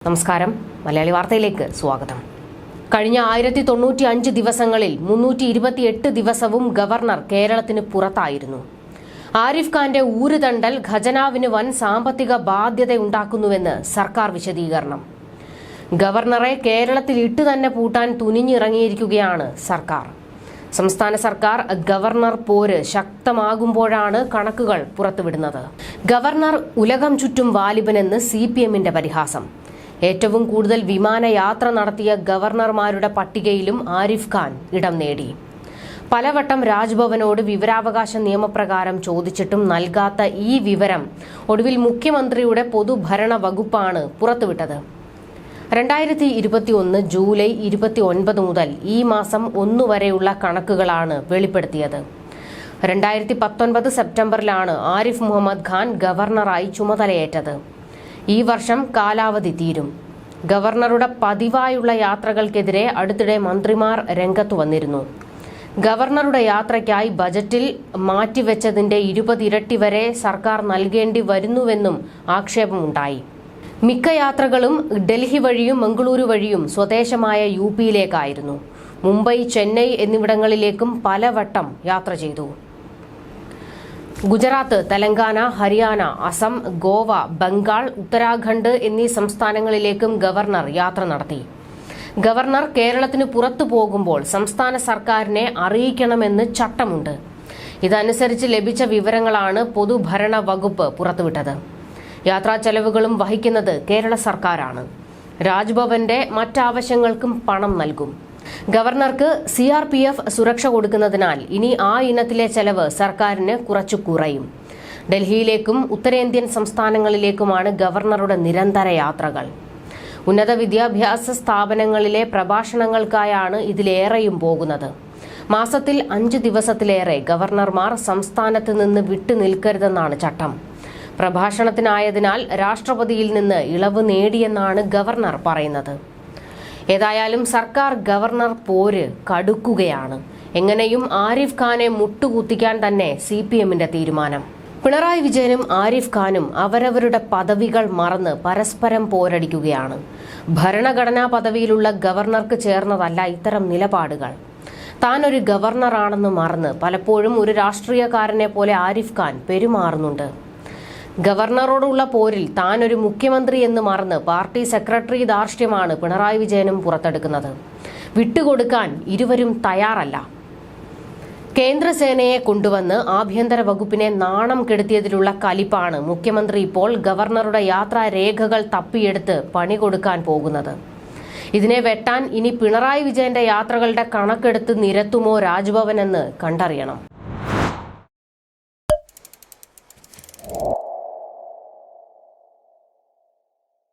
നമസ്കാരം, മലയാളി വാർത്തയിലേക്ക് സ്വാഗതം. കഴിഞ്ഞ 1095 ദിവസങ്ങളിൽ 328 ദിവസവും ഗവർണർ കേരളത്തിന് പുറത്തായിരുന്നു. ആരിഫ് ഖാന്റെ ഊരുതണ്ടൽ ഖജനാവിന് വൻ സാമ്പത്തിക ബാധ്യതയുണ്ടാക്കുന്നുവെന്ന് സർക്കാർ വിശദീകരണം. ഗവർണറെ കേരളത്തിൽ ഇട്ടുതന്നെ പൂട്ടാൻ തുനിഞ്ഞിറങ്ങിയിരിക്കുകയാണ് സർക്കാർ. സംസ്ഥാന സർക്കാർ ഗവർണർ പോര് ശക്തമാകുമ്പോഴാണ് കണക്കുകൾ പുറത്തുവിടുന്നത്. ഗവർണർ ഉലകം ചുറ്റും വാലിബനെന്ന് CPMന്റെ പരിഹാസം. ഏറ്റവും കൂടുതൽ വിമാനയാത്ര നടത്തിയ ഗവർണർമാരുടെ പട്ടികയിലും ആരിഫ് ഖാൻ ഇടം നേടി. പലവട്ടം രാജ്ഭവനോട് വിവരാവകാശ നിയമപ്രകാരം ചോദിച്ചിട്ടും നൽകാത്ത ഈ വിവരം ഒടുവിൽ മുഖ്യമന്ത്രിയുടെ പൊതുഭരണ വകുപ്പാണ് പുറത്തുവിട്ടത്. 2021 ജൂലൈ 29 മുതൽ ഈ മാസം 1 വരെയുള്ള കണക്കുകളാണ് വെളിപ്പെടുത്തിയത്. 2019 സെപ്റ്റംബറിലാണ് ആരിഫ് മുഹമ്മദ് ഖാൻ ഗവർണറായി ചുമതലയേറ്റത്. ഈ വർഷം കാലാവധി തീരും. ഗവർണറുടെ പതിവായുള്ള യാത്രകൾക്കെതിരെ അടുത്തിടെ മന്ത്രിമാർ രംഗത്തു വന്നിരുന്നു. ഗവർണറുടെ യാത്രയ്ക്കായി ബജറ്റിൽ മാറ്റിവെച്ചതിന്റെ 20 ഇരട്ടി വരെ സർക്കാർ നൽകേണ്ടി വരുന്നുവെന്നും ആക്ഷേപമുണ്ടായി. മിക്ക യാത്രകളും ഡൽഹി വഴിയും മംഗളൂരു വഴിയും സ്വദേശമായ UPയിലേക്കായിരുന്നു. മുംബൈ, ചെന്നൈ എന്നിവിടങ്ങളിലേക്കും പലവട്ടം യാത്ര ചെയ്തു. ഗുജറാത്ത്, തെലങ്കാന, ഹരിയാന, അസം, ഗോവ, ബംഗാൾ, ഉത്തരാഖണ്ഡ് എന്നീ സംസ്ഥാനങ്ങളിലേക്കും ഗവർണർ യാത്ര നടത്തി. ഗവർണർ കേരളത്തിന് പുറത്തു പോകുമ്പോൾ സംസ്ഥാന സർക്കാരിനെ അറിയിക്കണമെന്ന് ചട്ടമുണ്ട്. ഇതനുസരിച്ച് ലഭിച്ച വിവരങ്ങളാണ് പൊതുഭരണ വകുപ്പ് പുറത്തുവിട്ടത്. യാത്രാ ചെലവുകളും വഹിക്കുന്നത് കേരള സർക്കാരാണ്. രാജ്ഭവന്റെ മറ്റാവശ്യങ്ങൾക്കും പണം നൽകും. ഗവർണർക്ക് CRPF സുരക്ഷ കൊടുക്കുന്നതിനാൽ ഇനി ആ ഇനത്തിലെ ചെലവ് സർക്കാരിന് കുറച്ചു കുറയും. ഡൽഹിയിലേക്കും ഉത്തരേന്ത്യൻ സംസ്ഥാനങ്ങളിലേക്കുമാണ് ഗവർണറുടെ നിരന്തര യാത്രകൾ. ഉന്നത വിദ്യാഭ്യാസ സ്ഥാപനങ്ങളിലെ പ്രഭാഷണങ്ങൾക്കായാണ് ഇതിലേറെയും പോകുന്നത്. മാസത്തിൽ 5 ദിവസത്തിലേറെ ഗവർണർമാർ സംസ്ഥാനത്ത് നിന്ന് വിട്ടുനിൽക്കരുതെന്നാണ് ചട്ടം. പ്രഭാഷണത്തിനായതിനാൽ രാഷ്ട്രപതിയിൽ നിന്ന് ഇളവ് നേടിയെന്നാണ് ഗവർണർ പറയുന്നത്. ഏതായാലും സർക്കാർ ഗവർണർ പോര് കടുക്കുകയാണ്. എങ്ങനെയും ആരിഫ് ഖാനെ മുട്ടുകുത്തിക്കാൻ തന്നെ CPMന്റെ തീരുമാനം. പിണറായി വിജയനും ആരിഫ് ഖാനും അവരവരുടെ പദവികൾ മറന്ന് പരസ്പരം പോരടിക്കുകയാണ്. ഭരണഘടനാ പദവിയിലുള്ള ഗവർണർക്ക് ചേർന്നതല്ല ഇത്തരം നിലപാടുകൾ. താൻ ഒരു ഗവർണറാണെന്ന് മറന്ന് പലപ്പോഴും ഒരു രാഷ്ട്രീയക്കാരനെ പോലെ ആരിഫ് ഖാൻ പെരുമാറുന്നുണ്ട്. ഗവർണറോടുള്ള പോരിൽ താൻ ഒരു മുഖ്യമന്ത്രി എന്ന് മറന്ന് പാർട്ടി സെക്രട്ടറി ധാർഷ്ട്യമാണ് പിണറായി വിജയനും പുറത്തെടുക്കുന്നത്. വിട്ടുകൊടുക്കാൻ ഇരുവരും തയ്യാറല്ല. കേന്ദ്രസേനയെ കൊണ്ടുവന്ന് ആഭ്യന്തര വകുപ്പിനെ നാണം കെടുത്തിയതിലുള്ള കലിപ്പാണ് മുഖ്യമന്ത്രി ഇപ്പോൾ ഗവർണറുടെ യാത്രാരേഖകൾ തപ്പിയെടുത്ത് പണി കൊടുക്കാൻ പോകുന്നത്. ഇതിനെ വെട്ടാൻ ഇനി പിണറായി വിജയന്റെ യാത്രകളുടെ കണക്കെടുത്ത് നിരത്തുമോ രാജ്ഭവൻ എന്ന് കണ്ടറിയണം.